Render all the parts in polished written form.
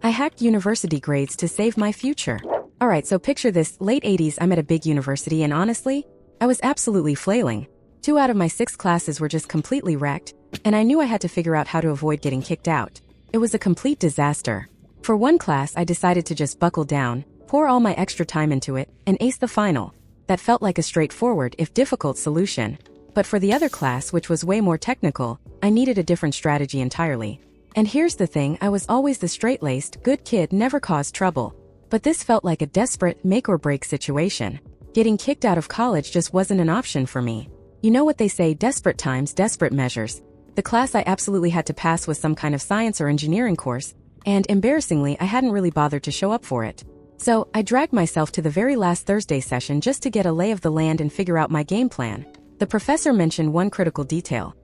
I hacked university grades to save my future. Alright, so picture this, late 80s I'm at a big university and honestly, I was absolutely flailing. 2 out of my 6 classes were just completely wrecked, and I knew I had to figure out how to avoid getting kicked out. It was a complete disaster. For one class I decided to just buckle down, pour all my extra time into it, and ace the final. That felt like a straightforward, if difficult, solution. But for the other class, which was way more technical, I needed a different strategy entirely. And here's the thing, I was always the straight-laced, good kid, never caused trouble. But this felt like a desperate, make-or-break situation. Getting kicked out of college just wasn't an option for me. You know what they say, desperate times, desperate measures. The class I absolutely had to pass was some kind of science or engineering course, and embarrassingly, I hadn't really bothered to show up for it. So, I dragged myself to the very last Thursday session just to get a lay of the land and figure out my game plan. The professor mentioned one critical detail.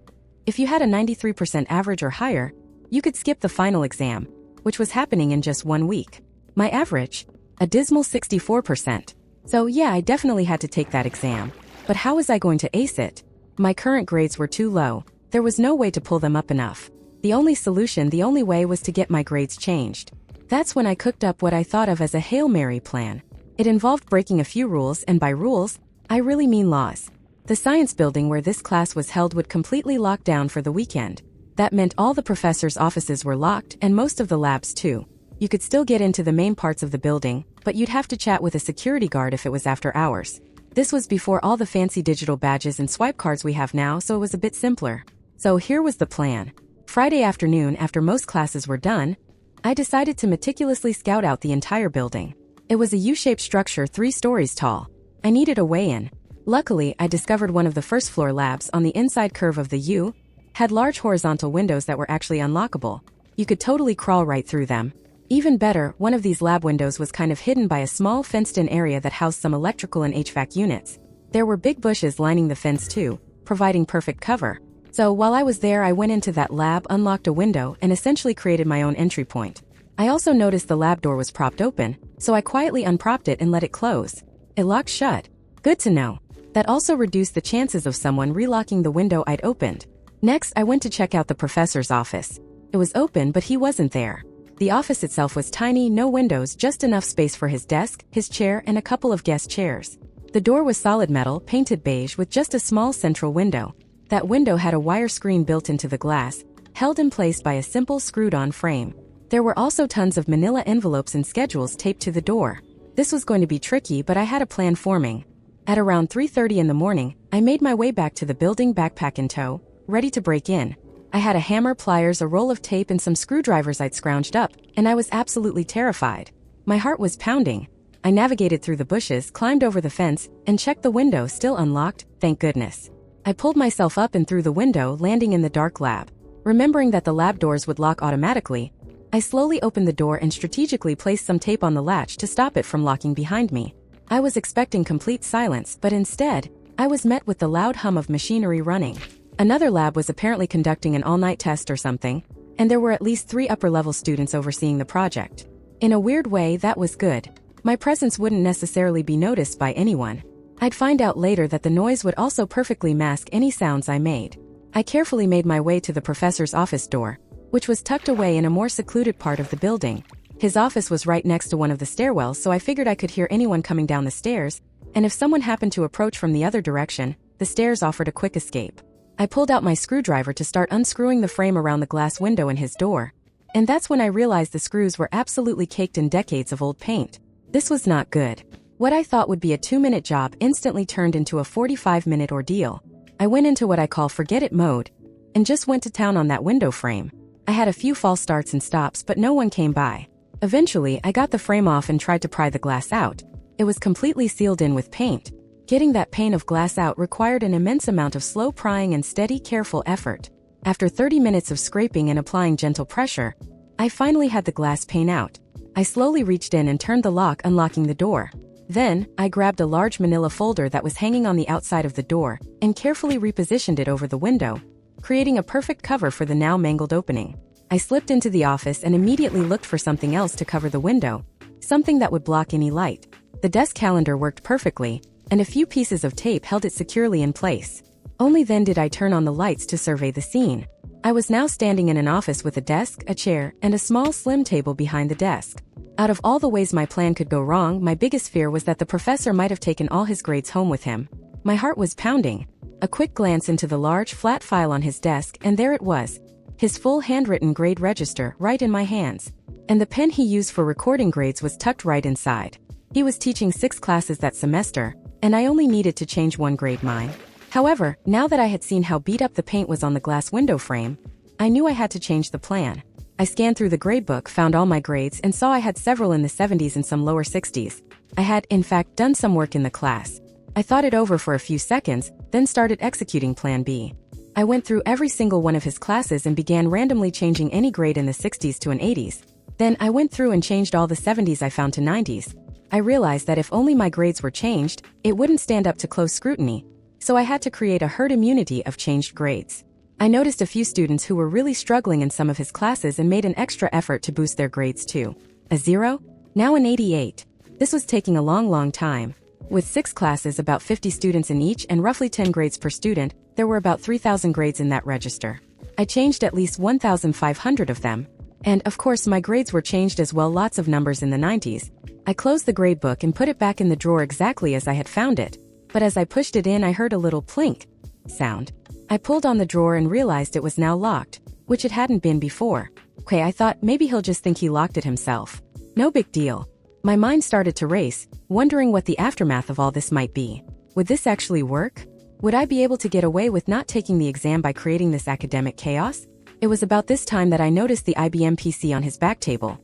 If you had a 93% average or higher, you could skip the final exam, which was happening in just 1 week. My average? A dismal 64%. So yeah, I definitely had to take that exam. But how was I going to ace it? My current grades were too low. There was no way to pull them up enough. The only solution, the only way was to get my grades changed. That's when I cooked up what I thought of as a Hail Mary plan. It involved breaking a few rules, and by rules, I really mean laws. The science building where this class was held would completely lock down for the weekend. That meant all the professors' offices were locked and most of the labs too. You could still get into the main parts of the building, but you'd have to chat with a security guard if it was after hours. This was before all the fancy digital badges and swipe cards we have now, so it was a bit simpler. So here was the plan. Friday afternoon, after most classes were done, I decided to meticulously scout out the entire building. It was a U-shaped structure 3 stories tall. I needed a way in. Luckily, I discovered one of the first floor labs on the inside curve of the U, had large horizontal windows that were actually unlockable. You could totally crawl right through them. Even better, one of these lab windows was kind of hidden by a small fenced-in area that housed some electrical and HVAC units. There were big bushes lining the fence too, providing perfect cover. So while I was there, I went into that lab, unlocked a window, and essentially created my own entry point. I also noticed the lab door was propped open, so I quietly unpropped it and let it close. It locked shut. Good to know. That also reduced the chances of someone relocking the window I'd opened. Next, I went to check out the professor's office. It was open, but he wasn't there. The office itself was tiny, no windows, just enough space for his desk, his chair, and a couple of guest chairs. The door was solid metal, painted beige, with just a small central window. That window had a wire screen built into the glass, held in place by a simple screwed-on frame. There were also tons of manila envelopes and schedules taped to the door. This was going to be tricky, but I had a plan forming. At around 3:30 in the morning, I made my way back to the building, backpack in tow, ready to break in. I had a hammer, pliers, a roll of tape, and some screwdrivers I'd scrounged up, and I was absolutely terrified. My heart was pounding. I navigated through the bushes, climbed over the fence, and checked the window, still unlocked, thank goodness. I pulled myself up and through the window, landing in the dark lab. Remembering that the lab doors would lock automatically, I slowly opened the door and strategically placed some tape on the latch to stop it from locking behind me. I was expecting complete silence, but instead, I was met with the loud hum of machinery running. Another lab was apparently conducting an all-night test or something, and there were at least 3 upper-level students overseeing the project. In a weird way, that was good. My presence wouldn't necessarily be noticed by anyone. I'd find out later that the noise would also perfectly mask any sounds I made. I carefully made my way to the professor's office door, which was tucked away in a more secluded part of the building. His office was right next to one of the stairwells, so I figured I could hear anyone coming down the stairs, and if someone happened to approach from the other direction, the stairs offered a quick escape. I pulled out my screwdriver to start unscrewing the frame around the glass window in his door. And that's when I realized the screws were absolutely caked in decades of old paint. This was not good. What I thought would be a 2-minute job instantly turned into a 45-minute ordeal. I went into what I call forget it mode, and just went to town on that window frame. I had a few false starts and stops, but no one came by. Eventually, I got the frame off and tried to pry the glass out. It was completely sealed in with paint. Getting that pane of glass out required an immense amount of slow prying and steady, careful effort. After 30 minutes of scraping and applying gentle pressure, I finally had the glass pane out. I slowly reached in and turned the lock, unlocking the door. Then, I grabbed a large manila folder that was hanging on the outside of the door and carefully repositioned it over the window, creating a perfect cover for the now mangled opening. I slipped into the office and immediately looked for something else to cover the window, something that would block any light. The desk calendar worked perfectly, and a few pieces of tape held it securely in place. Only then did I turn on the lights to survey the scene. I was now standing in an office with a desk, a chair, and a small slim table behind the desk. Out of all the ways my plan could go wrong, my biggest fear was that the professor might have taken all his grades home with him. My heart was pounding. A quick glance into the large, flat file on his desk, and there it was. His full handwritten grade register, right in my hands. And the pen he used for recording grades was tucked right inside. He was teaching 6 classes that semester, and I only needed to change 1 grade mine. However, now that I had seen how beat up the paint was on the glass window frame, I knew I had to change the plan. I scanned through the gradebook, found all my grades, and saw I had several in the 70s and some lower 60s. I had, in fact, done some work in the class. I thought it over for a few seconds, then started executing Plan B. I went through every single one of his classes and began randomly changing any grade in the 60s to an 80s. Then I went through and changed all the 70s I found to 90s. I realized that if only my grades were changed, it wouldn't stand up to close scrutiny. So I had to create a herd immunity of changed grades. I noticed a few students who were really struggling in some of his classes and made an extra effort to boost their grades too. A 0? Now an 88. This was taking a long time. With 6 classes, about 50 students in each, and roughly 10 grades per student, there were about 3,000 grades in that register. I changed at least 1,500 of them. And, of course, my grades were changed as well, lots of numbers in the 90s. I closed the gradebook and put it back in the drawer exactly as I had found it. But as I pushed it in, I heard a little plink sound. I pulled on the drawer and realized it was now locked, which it hadn't been before. Okay, I thought maybe he'll just think he locked it himself. No big deal. My mind started to race, wondering what the aftermath of all this might be. Would this actually work? Would I be able to get away with not taking the exam by creating this academic chaos? It was about this time that I noticed the IBM PC on his back table.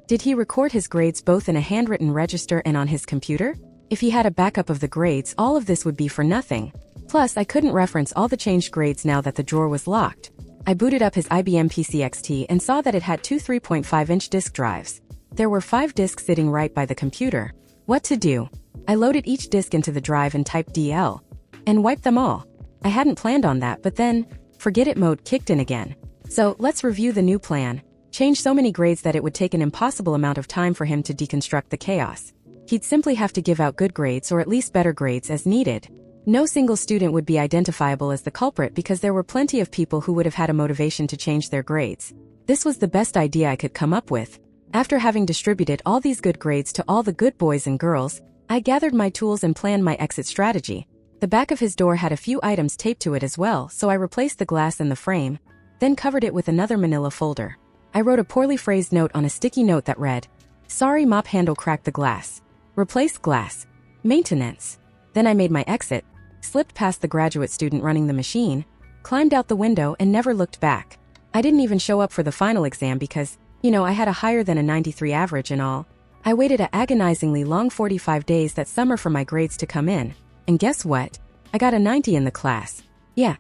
Did he record his grades both in a handwritten register and on his computer? If he had a backup of the grades, all of this would be for nothing. Plus, I couldn't reference all the changed grades now that the drawer was locked. I booted up his IBM PC XT and saw that it had 2 3.5-inch disk drives. There were 5 disks sitting right by the computer. What to do? I loaded each disk into the drive and typed DL. And wiped them all. I hadn't planned on that, but then, forget it mode kicked in again. So, let's review the new plan. Change so many grades that it would take an impossible amount of time for him to deconstruct the chaos. He'd simply have to give out good grades or at least better grades as needed. No single student would be identifiable as the culprit because there were plenty of people who would have had a motivation to change their grades. This was the best idea I could come up with. After having distributed all these good grades to all the good boys and girls, I gathered my tools and planned my exit strategy. The back of his door had a few items taped to it as well, so I replaced the glass and the frame, then covered it with another manila folder. I wrote a poorly phrased note on a sticky note that read, "Sorry, mop handle cracked the glass. Replace glass. Maintenance." Then I made my exit, slipped past the graduate student running the machine, climbed out the window and never looked back. I didn't even show up for the final exam because, I had a higher than a 93 average and all. I waited a agonizingly long 45 days that summer for my grades to come in. And guess what? I got a 90 in the class. Yeah.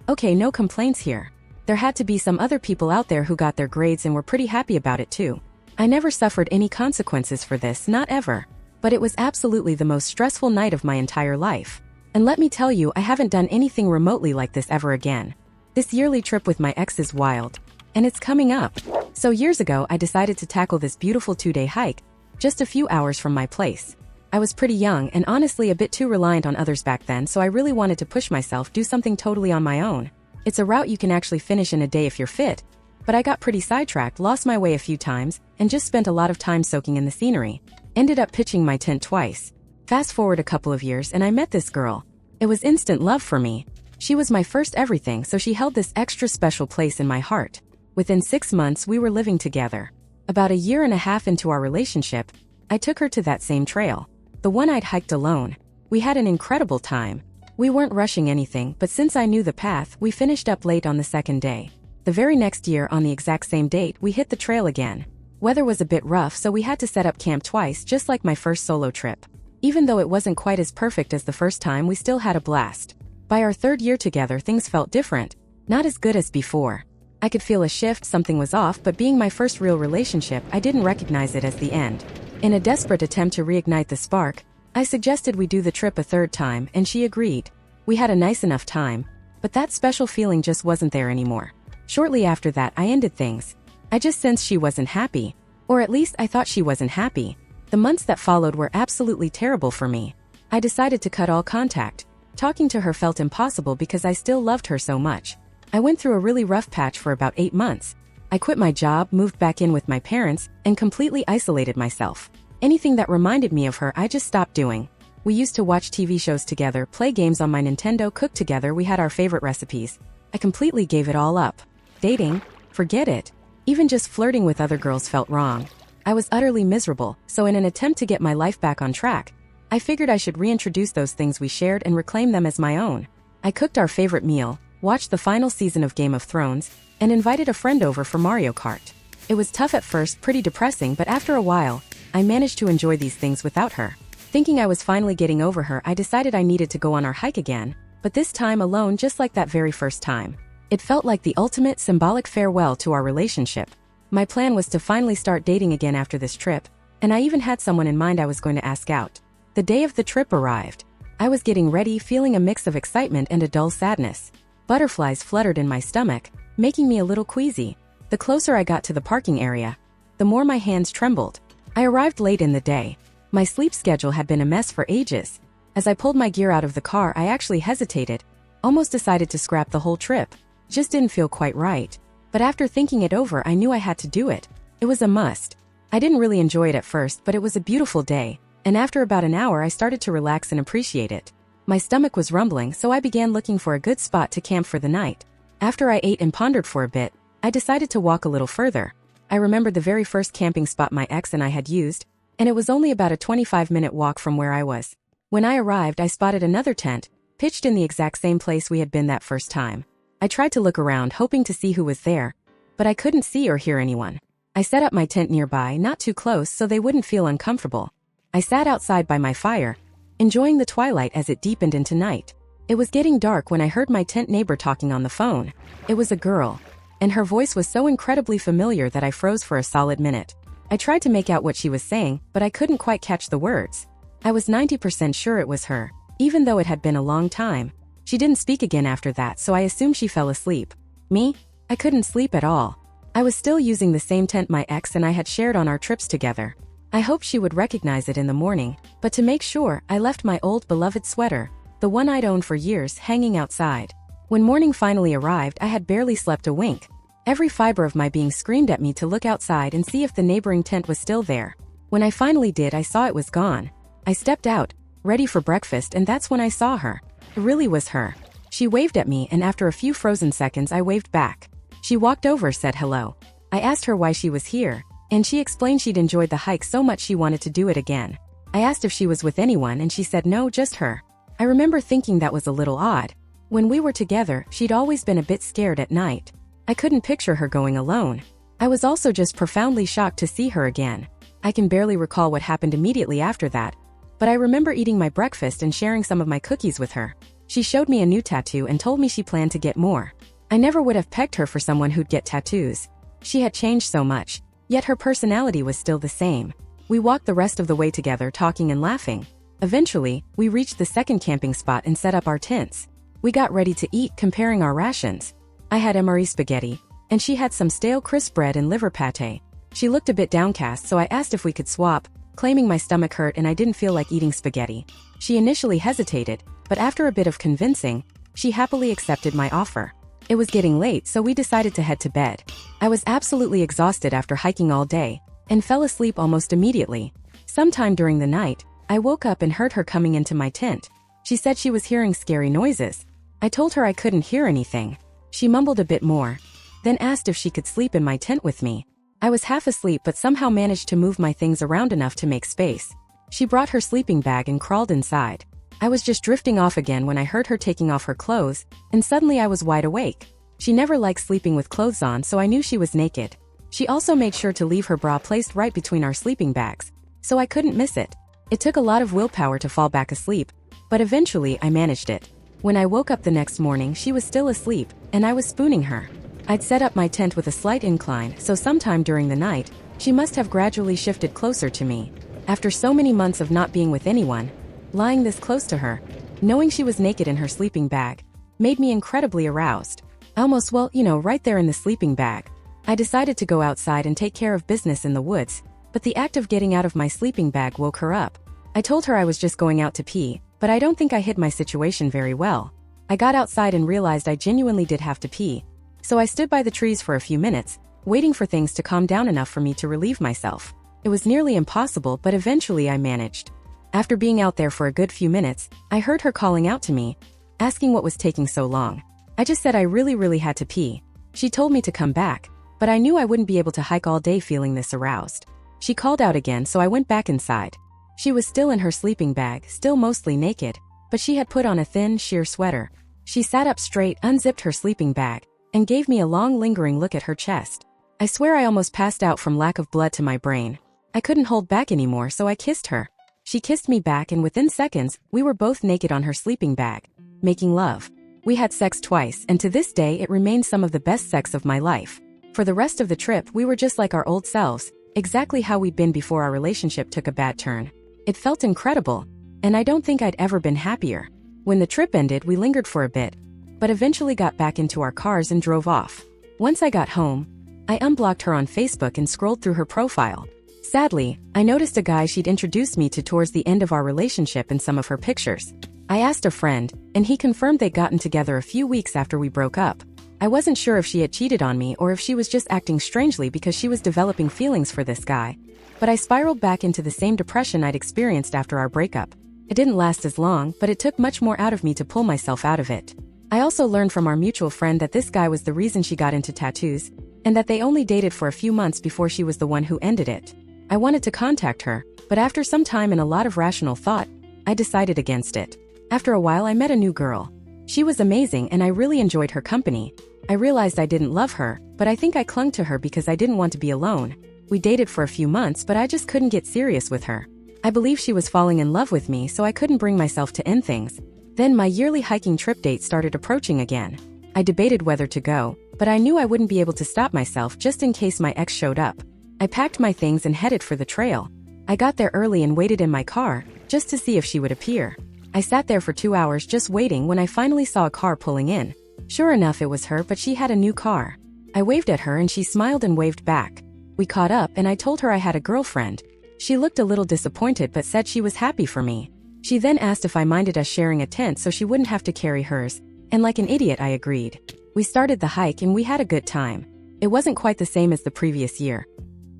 Okay, no complaints here. There had to be some other people out there who got their grades and were pretty happy about it too. I never suffered any consequences for this, not ever. But it was absolutely the most stressful night of my entire life. And let me tell you, I haven't done anything remotely like this ever again. This yearly trip with my ex is wild. And it's coming up. So years ago, I decided to tackle this beautiful 2-day hike, just a few hours from my place. I was pretty young and honestly a bit too reliant on others back then, so I really wanted to push myself, do something totally on my own. It's a route you can actually finish in a day if you're fit. But I got pretty sidetracked, lost my way a few times, and just spent a lot of time soaking in the scenery. Ended up pitching my tent twice. Fast forward a couple of years and I met this girl. It was instant love for me. She was my first everything, so she held this extra special place in my heart. Within 6 months, we were living together. About a year and a half into our relationship, I took her to that same trail. The one I'd hiked alone. We had an incredible time. We weren't rushing anything, but since I knew the path, we finished up late on the second day. The very next year, on the exact same date, we hit the trail again. Weather was a bit rough, so we had to set up camp twice, just like my first solo trip. Even though it wasn't quite as perfect as the first time, we still had a blast. By our 3rd year together, things felt different. Not as good as before. I could feel a shift, something was off, but being my first real relationship, I didn't recognize it as the end. In a desperate attempt to reignite the spark, I suggested we do the trip a 3rd time, and she agreed. We had a nice enough time, but that special feeling just wasn't there anymore. Shortly after that, I ended things. I just sensed she wasn't happy. Or at least I thought she wasn't happy. The months that followed were absolutely terrible for me. I decided to cut all contact. Talking to her felt impossible because I still loved her so much. I went through a really rough patch for about 8 months. I quit my job, moved back in with my parents, and completely isolated myself. Anything that reminded me of her, I just stopped doing. We used to watch TV shows together, play games on my Nintendo, cook together, we had our favorite recipes. I completely gave it all up. Dating? Forget it. Even just flirting with other girls felt wrong. I was utterly miserable, so in an attempt to get my life back on track, I figured I should reintroduce those things we shared and reclaim them as my own. I cooked our favorite meal, watched the final season of Game of Thrones, and invited a friend over for Mario Kart. It was tough at first, pretty depressing, but after a while, I managed to enjoy these things without her. Thinking I was finally getting over her, I decided I needed to go on our hike again, but this time alone, just like that very first time. It felt like the ultimate symbolic farewell to our relationship. My plan was to finally start dating again after this trip, and I even had someone in mind I was going to ask out. The day of the trip arrived. I was getting ready, feeling a mix of excitement and a dull sadness. Butterflies fluttered in my stomach, making me a little queasy. The closer I got to the parking area, the more my hands trembled. I arrived late in the day. My sleep schedule had been a mess for ages. As I pulled my gear out of the car, I actually hesitated, almost decided to scrap the whole trip. Just didn't feel quite right. But after thinking it over, I knew I had to do it. It was a must. I didn't really enjoy it at first, but it was a beautiful day, and after about an hour I started to relax and appreciate it. My stomach was rumbling, so I began looking for a good spot to camp for the night. After I ate and pondered for a bit, I decided to walk a little further. I remembered the very first camping spot my ex and I had used, and it was only about a 25-minute walk from where I was. When I arrived, I spotted another tent, pitched in the exact same place we had been that first time. I tried to look around, hoping to see who was there, but I couldn't see or hear anyone. I set up my tent nearby, not too close so they wouldn't feel uncomfortable. I sat outside by my fire, enjoying the twilight as it deepened into night. It was getting dark when I heard my tent neighbor talking on the phone. It was a girl, and her voice was so incredibly familiar that I froze for a solid minute. I tried to make out what she was saying, but I couldn't quite catch the words. I was 90% sure it was her, even though it had been a long time. She didn't speak again after that, so I assumed she fell asleep. Me? I couldn't sleep at all. I was still using the same tent my ex and I had shared on our trips together. I hoped she would recognize it in the morning, but to make sure, I left my old beloved sweater, the one I'd owned for years, hanging outside. When morning finally arrived, I had barely slept a wink. Every fiber of my being screamed at me to look outside and see if the neighboring tent was still there. When I finally did, I saw it was gone. I stepped out, ready for breakfast, and that's when I saw her. It really was her. She waved at me, and after a few frozen seconds, I waved back. She walked over, said hello. I asked her why she was here, and she explained she'd enjoyed the hike so much she wanted to do it again. I asked if she was with anyone, and she said no, just her. I remember thinking that was a little odd. When we were together, she'd always been a bit scared at night. I couldn't picture her going alone. I was also just profoundly shocked to see her again. I can barely recall what happened immediately after that, but I remember eating my breakfast and sharing some of my cookies with her. She showed me a new tattoo and told me she planned to get more. I never would have pegged her for someone who'd get tattoos. She had changed so much, yet her personality was still the same. We walked the rest of the way together, talking and laughing. Eventually, we reached the second camping spot and set up our tents. We got ready to eat, comparing our rations. I had MRE spaghetti, and she had some stale crisp bread and liver pate. She looked a bit downcast, so I asked if we could swap, claiming my stomach hurt and I didn't feel like eating spaghetti. She initially hesitated, but after a bit of convincing, she happily accepted my offer. It was getting late, so we decided to head to bed. I was absolutely exhausted after hiking all day, and fell asleep almost immediately. Sometime during the night, I woke up and heard her coming into my tent. She said she was hearing scary noises. I told her I couldn't hear anything. She mumbled a bit more, then asked if she could sleep in my tent with me. I was half asleep but somehow managed to move my things around enough to make space. She brought her sleeping bag and crawled inside. I was just drifting off again when I heard her taking off her clothes, and suddenly I was wide awake. She never liked sleeping with clothes on, so I knew she was naked. She also made sure to leave her bra placed right between our sleeping bags, so I couldn't miss it. It took a lot of willpower to fall back asleep, but eventually I managed it. When I woke up the next morning, she was still asleep, and I was spooning her. I'd set up my tent with a slight incline, so sometime during the night, she must have gradually shifted closer to me. After so many months of not being with anyone, lying this close to her, knowing she was naked in her sleeping bag, made me incredibly aroused. Almost, right there in the sleeping bag. I decided to go outside and take care of business in the woods, but the act of getting out of my sleeping bag woke her up. I told her I was just going out to pee, but I don't think I hid my situation very well. I got outside and realized I genuinely did have to pee. So I stood by the trees for a few minutes, waiting for things to calm down enough for me to relieve myself. It was nearly impossible, but eventually I managed. After being out there for a good few minutes, I heard her calling out to me, asking what was taking so long. I just said I really had to pee. She told me to come back, but I knew I wouldn't be able to hike all day feeling this aroused. She called out again, so I went back inside. She was still in her sleeping bag, still mostly naked, but she had put on a thin, sheer sweater. She sat up straight, unzipped her sleeping bag, and gave me a long, lingering look at her chest. I swear I almost passed out from lack of blood to my brain. I couldn't hold back anymore, so I kissed her. She kissed me back, and within seconds, we were both naked on her sleeping bag, making love. We had sex twice, and to this day it remains some of the best sex of my life. For the rest of the trip, we were just like our old selves, exactly how we'd been before our relationship took a bad turn. It felt incredible, and I don't think I'd ever been happier. When the trip ended, we lingered for a bit, but eventually got back into our cars and drove off. Once I got home, I unblocked her on Facebook and scrolled through her profile. Sadly, I noticed a guy she'd introduced me to towards the end of our relationship in some of her pictures. I asked a friend, and he confirmed they'd gotten together a few weeks after we broke up. I wasn't sure if she had cheated on me or if she was just acting strangely because she was developing feelings for this guy. But I spiraled back into the same depression I'd experienced after our breakup. It didn't last as long, but it took much more out of me to pull myself out of it. I also learned from our mutual friend that this guy was the reason she got into tattoos, and that they only dated for a few months before she was the one who ended it. I wanted to contact her, but after some time and a lot of rational thought, I decided against it. After a while, I met a new girl. She was amazing and I really enjoyed her company. I realized I didn't love her, but I think I clung to her because I didn't want to be alone. We dated for a few months, but I just couldn't get serious with her. I believe she was falling in love with me, so I couldn't bring myself to end things. Then my yearly hiking trip date started approaching again. I debated whether to go, but I knew I wouldn't be able to stop myself just in case my ex showed up. I packed my things and headed for the trail. I got there early and waited in my car, just to see if she would appear. I sat there for 2 hours just waiting when I finally saw a car pulling in. Sure enough, it was her, but she had a new car. I waved at her and she smiled and waved back. We caught up and I told her I had a girlfriend. She looked a little disappointed but said she was happy for me. She then asked if I minded us sharing a tent so she wouldn't have to carry hers, and like an idiot I agreed. We started the hike and we had a good time. It wasn't quite the same as the previous year.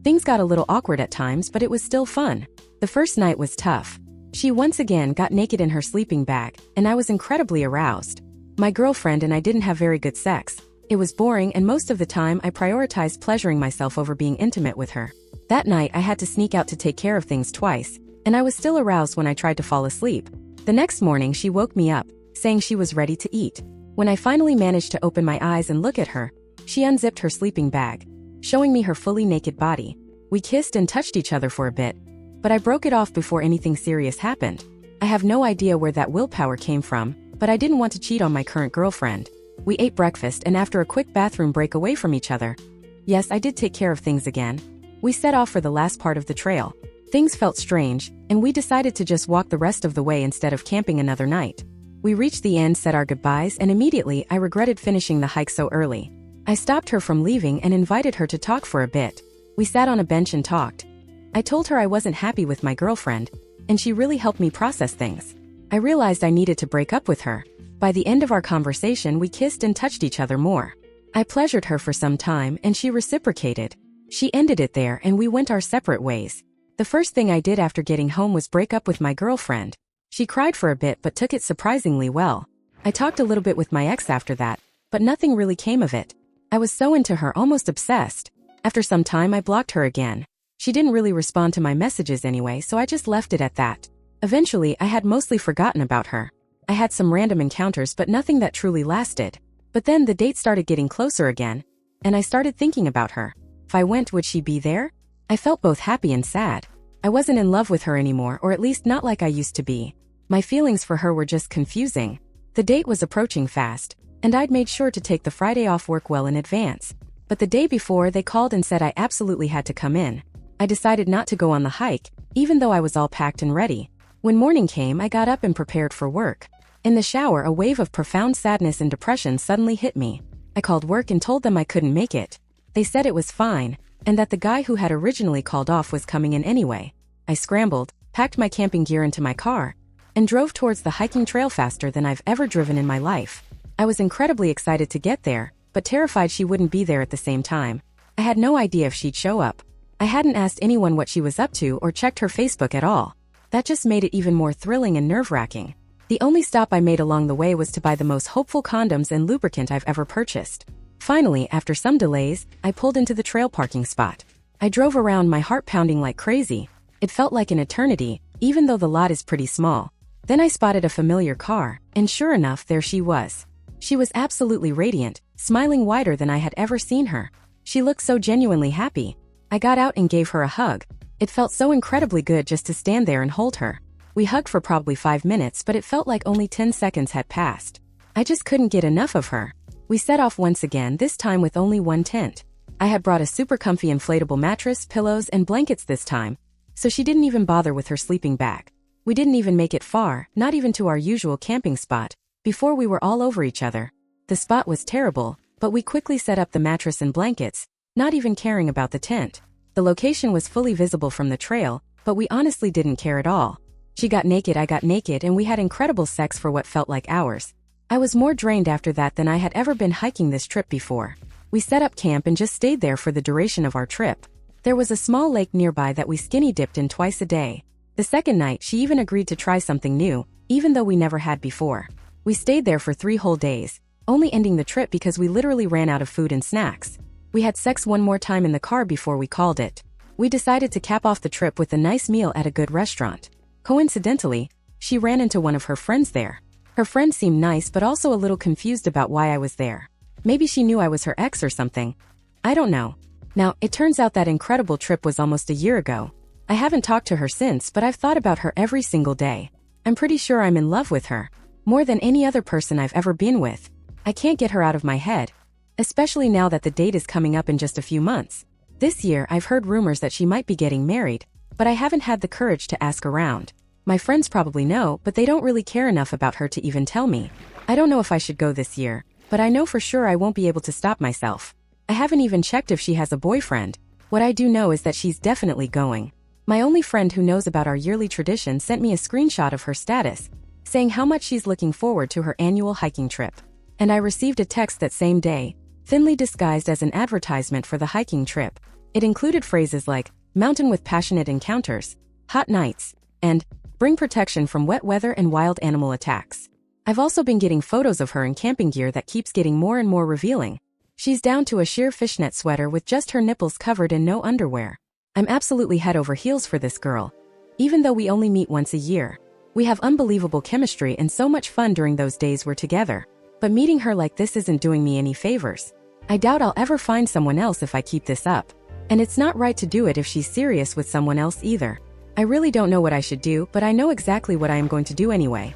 Things got a little awkward at times, but it was still fun. The first night was tough. She once again got naked in her sleeping bag, and I was incredibly aroused. My girlfriend and I didn't have very good sex. It was boring, and most of the time I prioritized pleasuring myself over being intimate with her. That night I had to sneak out to take care of things twice, and I was still aroused when I tried to fall asleep. The next morning she woke me up, saying she was ready to eat. When I finally managed to open my eyes and look at her, she unzipped her sleeping bag, showing me her fully naked body. We kissed and touched each other for a bit, but I broke it off before anything serious happened. I have no idea where that willpower came from, but I didn't want to cheat on my current girlfriend. We ate breakfast and after a quick bathroom break away from each other, yes, I did take care of things again, we set off for the last part of the trail. Things felt strange, and we decided to just walk the rest of the way instead of camping another night. We reached the end, said our goodbyes, and immediately I regretted finishing the hike so early. I stopped her from leaving and invited her to talk for a bit. We sat on a bench and talked. I told her I wasn't happy with my girlfriend, and she really helped me process things. I realized I needed to break up with her. By the end of our conversation, we kissed and touched each other more. I pleasured her for some time, and she reciprocated. She ended it there, and we went our separate ways. The first thing I did after getting home was break up with my girlfriend. She cried for a bit but took it surprisingly well. I talked a little bit with my ex after that, but nothing really came of it. I was so into her, almost obsessed. After some time I blocked her again. She didn't really respond to my messages anyway, so I just left it at that. Eventually, I had mostly forgotten about her. I had some random encounters but nothing that truly lasted. But then the date started getting closer again, and I started thinking about her. If I went, would she be there? I felt both happy and sad. I wasn't in love with her anymore, or at least not like I used to be. My feelings for her were just confusing. The date was approaching fast, and I'd made sure to take the Friday off work well in advance. But the day before, they called and said I absolutely had to come in. I decided not to go on the hike, even though I was all packed and ready. When morning came, I got up and prepared for work. In the shower, a wave of profound sadness and depression suddenly hit me. I called work and told them I couldn't make it. They said it was fine, and that the guy who had originally called off was coming in anyway. I scrambled, packed my camping gear into my car, and drove towards the hiking trail faster than I've ever driven in my life. I was incredibly excited to get there, but terrified she wouldn't be there at the same time. I had no idea if she'd show up. I hadn't asked anyone what she was up to or checked her Facebook at all. That just made it even more thrilling and nerve-wracking. The only stop I made along the way was to buy the most hopeful condoms and lubricant I've ever purchased. Finally, after some delays, I pulled into the trail parking spot. I drove around, my heart pounding like crazy. It felt like an eternity, even though the lot is pretty small. Then I spotted a familiar car, and sure enough, there she was. She was absolutely radiant, smiling wider than I had ever seen her. She looked so genuinely happy. I got out and gave her a hug. It felt so incredibly good just to stand there and hold her. We hugged for probably 5 minutes, but it felt like only 10 seconds had passed. I just couldn't get enough of her. We set off once again, this time with only one tent. I had brought a super comfy inflatable mattress, pillows, and blankets this time, so she didn't even bother with her sleeping bag. We didn't even make it far, not even to our usual camping spot, before we were all over each other. The spot was terrible, but we quickly set up the mattress and blankets, not even caring about the tent. The location was fully visible from the trail, but we honestly didn't care at all. She got naked, I got naked, and we had incredible sex for what felt like hours. I was more drained after that than I had ever been hiking this trip before. We set up camp and just stayed there for the duration of our trip. There was a small lake nearby that we skinny dipped in twice a day. The second night, she even agreed to try something new, even though we never had before. We stayed there for 3 whole days, only ending the trip because we literally ran out of food and snacks. We had sex one more time in the car before we called it. We decided to cap off the trip with a nice meal at a good restaurant. Coincidentally, she ran into one of her friends there. Her friend seemed nice but also a little confused about why I was there. Maybe she knew I was her ex or something. I don't know. Now, it turns out that incredible trip was almost a year ago. I haven't talked to her since, but I've thought about her every single day. I'm pretty sure I'm in love with her. More than any other person I've ever been with. I can't get her out of my head. Especially now that the date is coming up in just a few months. This year, I've heard rumors that she might be getting married, but I haven't had the courage to ask around. My friends probably know, but they don't really care enough about her to even tell me. I don't know if I should go this year, but I know for sure I won't be able to stop myself. I haven't even checked if she has a boyfriend. What I do know is that she's definitely going. My only friend who knows about our yearly tradition sent me a screenshot of her status, saying how much she's looking forward to her annual hiking trip. And I received a text that same day, thinly disguised as an advertisement for the hiking trip. It included phrases like, mountain with passionate encounters, hot nights, and bring protection from wet weather and wild animal attacks. I've also been getting photos of her in camping gear that keeps getting more and more revealing. She's down to a sheer fishnet sweater with just her nipples covered and no underwear. I'm absolutely head over heels for this girl. Even though we only meet once a year, we have unbelievable chemistry and so much fun during those days we're together. But meeting her like this isn't doing me any favors. I doubt I'll ever find someone else if I keep this up. And it's not right to do it if she's serious with someone else either. I really don't know what I should do, but I know exactly what I am going to do anyway.